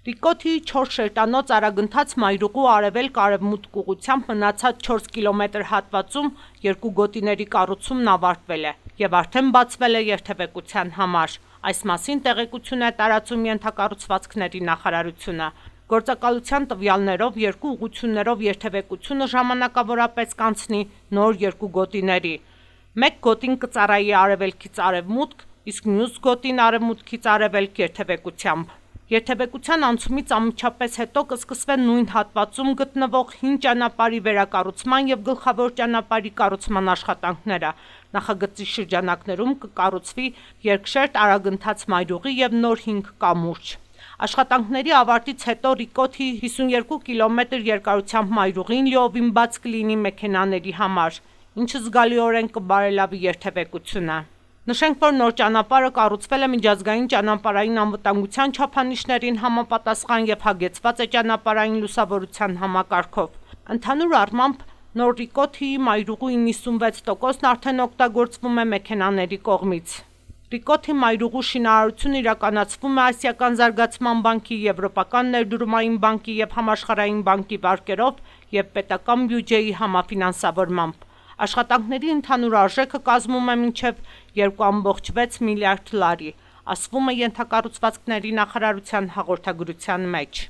Ռիկոթի 4 շերտանոց արագընթաց մայրուղու արևելք-արևմուտք ուղղությամբ մնացած 4 կիլոմետր հատվածում 2 գոտիների կառուցումն ավարտվել է և արդեն բացվել է երթևեկության համար։ Այս մասին տեղեկություն է տարածում ենթակառուցվածքների նախարարությունը։ Գործակալության տվյալներով 2 ուղղություններով երթևեկությունը ժամանակավորապես կանցնի նոր 2 գոտիների։ Մեկ գոտին կծառայի արևելքից արևմուտք, իսկ մյուս գոտին արևմուտքից արևելք երթևեկությամբ։ Երթևեկության անցումից անմիջապես հետո կսկսվեն նույն հատվածում գտնվող հին ճանապարհի վերակառուցման և գլխավոր ճանապարհի կառուցման աշխատանքները։ Նախագծի շրջանակներում կկառուցվի երկշերտ արագընթաց մայրուղի և նոր 5 կամուրջ։ Աշխատանքների ավարտից հետո Ռիկոթի 52 կիլոմետր երկարությամբ մայրուղին լիովին բաց կլինի մեքենաների համար, ինչը զգալիորեն կբարելավի երթևեկությունը։ Նշենք, որ նոր ճանապարհը կառուցվել է միջազգային ճանապարհային անվտանգության չափանիշներին համապատասխան և հագեցված է ճանապարհային լուսավորության համակարգով։ Ընդհանուր առմամբ, նոր Ռիկոթի մայրուղու 96%-ն արդեն օգտագործվում է մեքենաների կողմից։ Ռիկոթի մայրուղու շինարարությունն իրականացվում է Ասիական զարգացման բանկի, Եվրոպական ներդրումային բանկի և Համաշխարհային բանկի վարկերով և պետական բյուջեի համաֆինանսավորմամբ։ Աշխատանքների ընդհանուր արժեքը կազմում է մինչև 2.6 միլիարդ լարի, ասվում է ենթակառուցվածքների նախարարության հաղորդագրության մեջ։